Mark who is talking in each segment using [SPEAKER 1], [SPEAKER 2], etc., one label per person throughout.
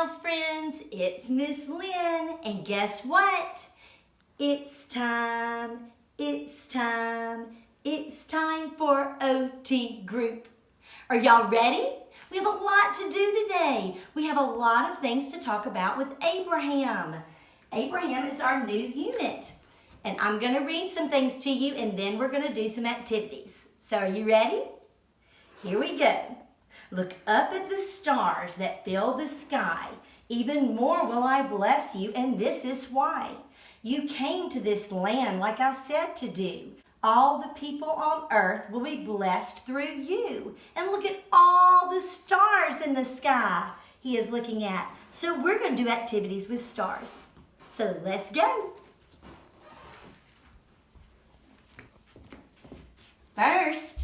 [SPEAKER 1] Smiles friends, it's Miss Lynn, and guess what? It's time for OT group. Are y'all ready? We have a lot to do today. We have a lot of things to talk about with Abraham. Abraham is our new unit, and I'm going to read some things to you, and then we're going to do some activities. So are you ready? Here we go. Look up at the stars that fill the sky. Even more will I bless you, and this is why. You came to this land like I said to do. All the people on earth will be blessed through you. And look at all the stars in the sky he is looking at. So we're going to do activities with stars. So let's go. First,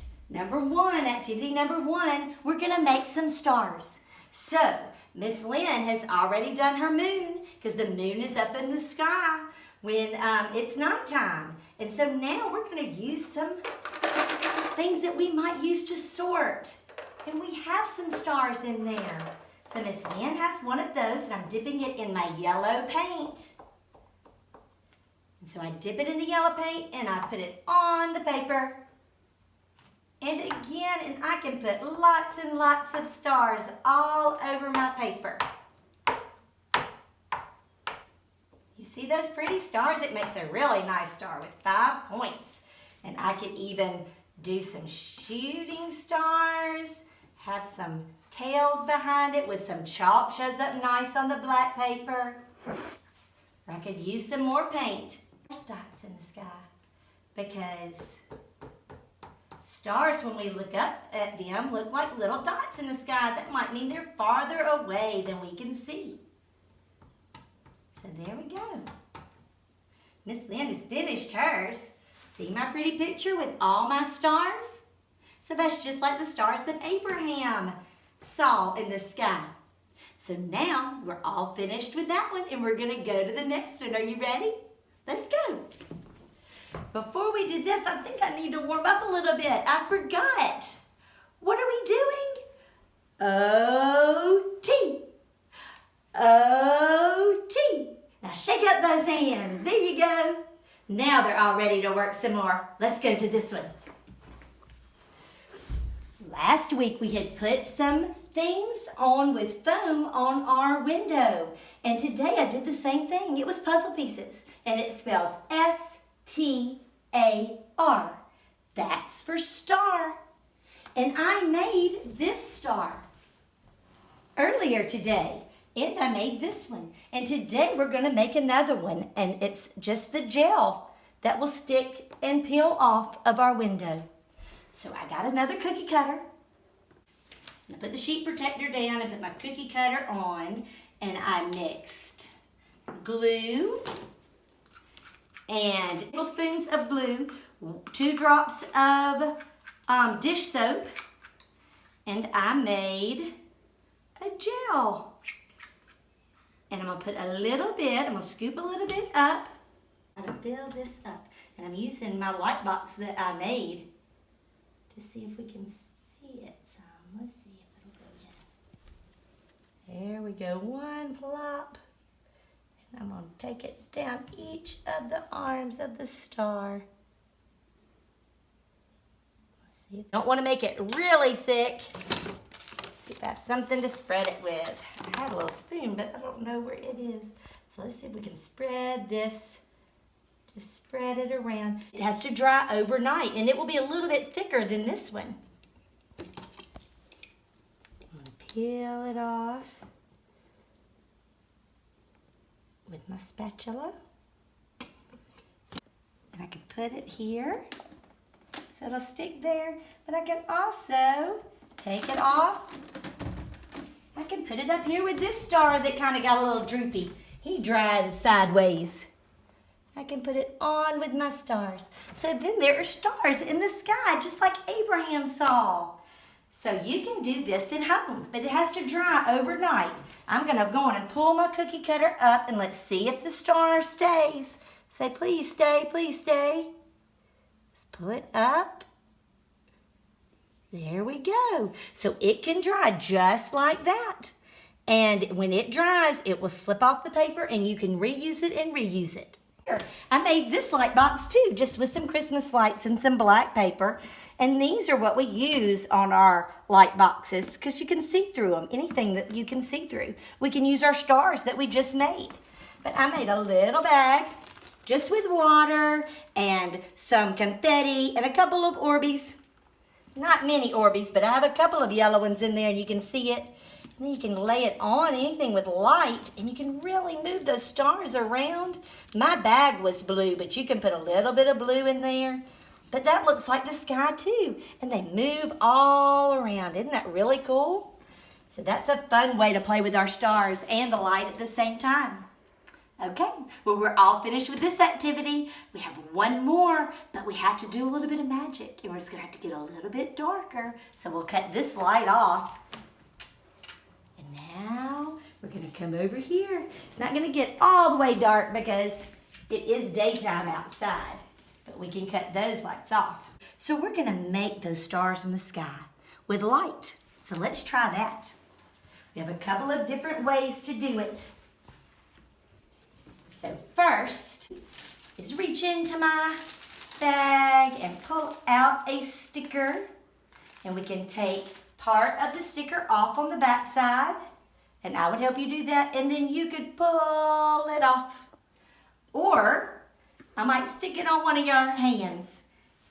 [SPEAKER 1] activity number one, we're going to make some stars. So, Miss Lynn has already done her moon because the moon is up in the sky when it's nighttime. And so now we're going to use some things that we might use to sort. And we have some stars in there. So Miss Lynn has one of those, and I'm dipping it in my yellow paint. And so I dip it in the yellow paint, and I put it on the paper. And again, and I can put lots and lots of stars all over my paper. You see those pretty stars? It makes a really nice star with 5 points. And I can even do some shooting stars, have some tails behind it with some chalk, shows up nice on the black paper. Or I could use some more paint. Dots in the sky, because stars, when we look up at them, look like little dots in the sky. That might mean they're farther away than we can see. So there we go. Miss Lynn has finished hers. See my pretty picture with all my stars? So that's just like the stars that Abraham saw in the sky. So now we're all finished with that one, and we're going to go to the next one. Are you ready? Let's go. Before we do this, I think I need to warm up a little bit. I forgot. What are we doing? OT. OT. Now shake up those hands. There you go. Now they're all ready to work some more. Let's go to this one. Last week we had put some things on with foam on our window. And today I did the same thing. It was puzzle pieces. And it spells S-T-A-R. That's for star. And I made this star earlier today. And I made this one. And today we're going to make another one. And it's just the gel that will stick and peel off of our window. So I got another cookie cutter. I put the sheet protector down and put my cookie cutter on. And I mixed glue and tablespoons of glue, 2 drops of dish soap, and I made a gel. And I'm going to put a little bit, I'm going to scoop a little bit up. I'm going to fill this up. And I'm using my light box that I made to see if we can see it some. Let's see if it'll go down. There we go, one plop. And I'm going to take it down each of the arms of the star. Let's see. Don't want to make it really thick. Let's see if I have something to spread it with. I have a little spoon, but I don't know where it is. So let's see if we can spread this. Just spread it around. It has to dry overnight, and it will be a little bit thicker than this one. I'm going to peel it off with my spatula. And I can put it here so it'll stick there. But I can also take it off. I can put it up here with this star that kind of got a little droopy. He dried sideways. I can put it on with my stars. So then there are stars in the sky, just like Abraham saw. So you can do this at home, but it has to dry overnight. I'm going to go on and pull my cookie cutter up, and let's see if the star stays. Say, please stay, please stay. Let's pull it up. There we go. So it can dry just like that. And when it dries, it will slip off the paper and you can reuse it and reuse it. Here, I made this light box too, just with some Christmas lights and some black paper. And these are what we use on our light boxes because you can see through them, anything that you can see through. We can use our stars that we just made. But I made a little bag just with water and some confetti and a couple of Orbeez. Not many Orbeez, but I have a couple of yellow ones in there and you can see it. And then you can lay it on anything with light and you can really move those stars around. My bag was blue, but you can put a little bit of blue in there. But that looks like the sky too. And they move all around. Isn't that really cool? So that's a fun way to play with our stars and the light at the same time. Okay, well, we're all finished with this activity. We have one more, but we have to do a little bit of magic. And we're just going to have to get a little bit darker. So we'll cut this light off. And now we're going to come over here. It's not going to get all the way dark because it is daytime outside. But we can cut those lights off. So we're going to make those stars in the sky with light. So let's try that. We have a couple of different ways to do it. So first is reach into my bag and pull out a sticker. And we can take part of the sticker off on the back side. And I would help you do that. And then you could pull it off. Or I might stick it on one of your hands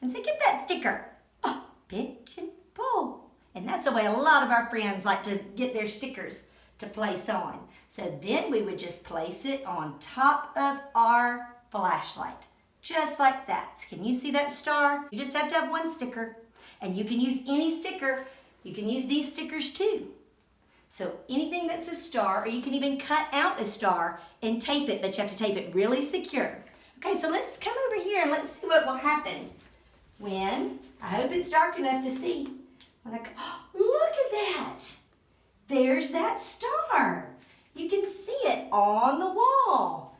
[SPEAKER 1] and say, get that sticker. Oh, pinch and pull. And that's the way a lot of our friends like to get their stickers to place on. So then we would just place it on top of our flashlight, just like that. Can you see that star? You just have to have one sticker. And you can use any sticker. You can use these stickers too. So anything that's a star, or you can even cut out a star and tape it, but you have to tape it really secure. Okay, so let's come over here and let's see what will happen when, I hope it's dark enough to see. When I, oh, look at that. There's that star. You can see it on the wall.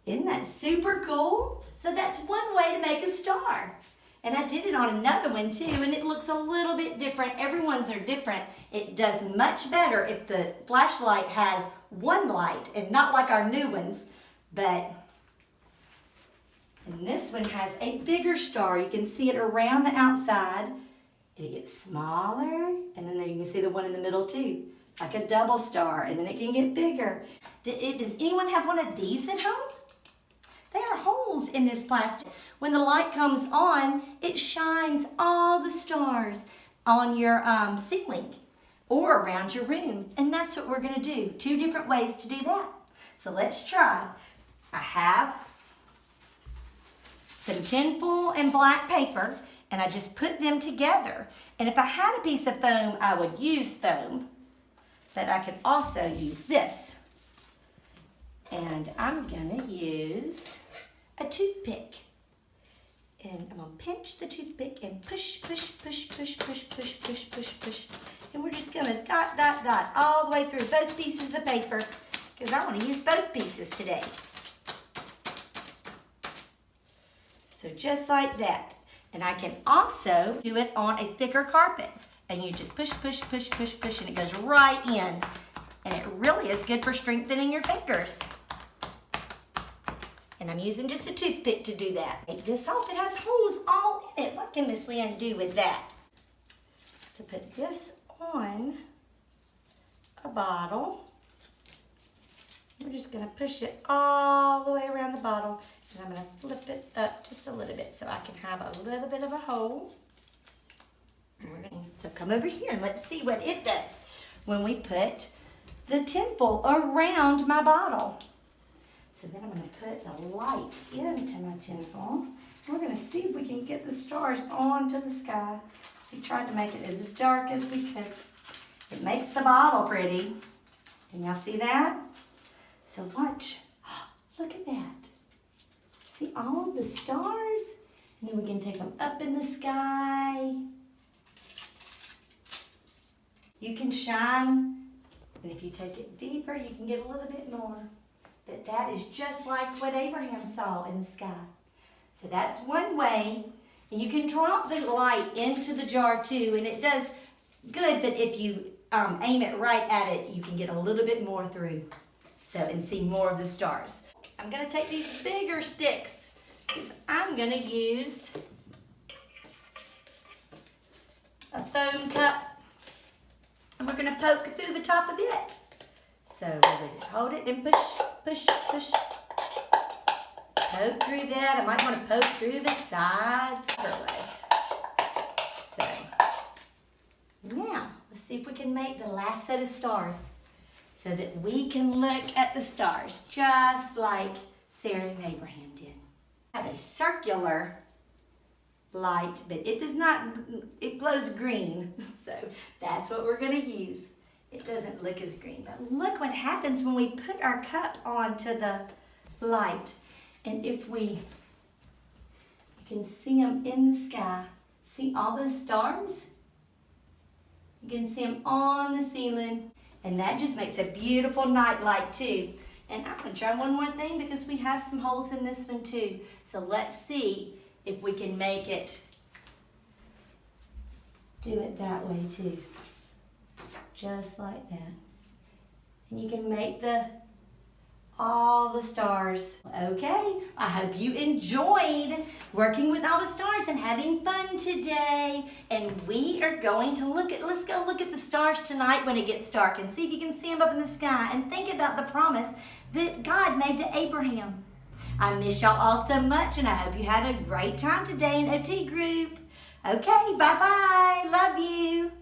[SPEAKER 1] Isn't that super cool? So that's one way to make a star. And I did it on another one too, and it looks a little bit different. Everyone's are different. It does much better if the flashlight has one light and not like our new ones, but and this one has a bigger star. You can see it around the outside. It gets smaller, and then there you can see the one in the middle too, like a double star, and then it can get bigger. Does anyone have one of these at home? There are holes in this plastic. When the light comes on, it shines all the stars on your ceiling or around your room, and that's what we're gonna do. 2 different ways to do that. So let's try. I have some tinfoil and black paper, and I just put them together. And if I had a piece of foam, I would use foam, but I could also use this. And I'm gonna use a toothpick. And I'm gonna pinch the toothpick and push, push, push, push, push, push, push, push, push. And we're just gonna dot, dot, dot all the way through both pieces of paper because I wanna use both pieces today. So just like that. And I can also do it on a thicker carpet. And you just push, push, push, push, push, and it goes right in. And it really is good for strengthening your fingers. And I'm using just a toothpick to do that. Take this off, it has holes all in it. What can Miss Lynn do with that? To put this on a bottle, we're just gonna push it all the way around the bottle. And I'm gonna flip it up just a little bit so I can have a little bit of a hole. So come over here and let's see what it does when we put the tinfoil around my bottle. So then I'm gonna put the light into my tinfoil. We're gonna see if we can get the stars onto the sky. We tried to make it as dark as we could. It makes the bottle pretty. Can y'all see that? So watch, look at that. See all of the stars? And then we can take them up in the sky. You can shine, and if you take it deeper, you can get a little bit more. But that is just like what Abraham saw in the sky. So that's one way. And you can drop the light into the jar too, and it does good, but if you aim it right at it, you can get a little bit more through. So, and see more of the stars. I'm gonna take these bigger sticks because I'm gonna use a foam cup, and we're gonna poke through the top of it. So we're going to hold it and push, push, push. Poke through that. I might want to poke through the sides. So now let's see if we can make the last set of stars so that we can look at the stars just like Sarah and Abraham did. I have a circular light, but it does not, it glows green. So that's what we're going to use. It doesn't look as green, but look what happens when we put our cup onto the light. And if you can see them in the sky. See all those stars? You can see them on the ceiling. And that just makes a beautiful night light too. And I'm gonna try one more thing because we have some holes in this one too. So let's see if we can make it do it that way too. Just like that. And you can make all the stars. Okay, I hope you enjoyed working with all the stars and having fun today. And we are going to let's go look at the stars tonight when it gets dark and see if you can see them up in the sky and think about the promise that God made to Abraham. I miss y'all all so much, and I hope you had a great time today in OT group. Okay, bye-bye. Love you.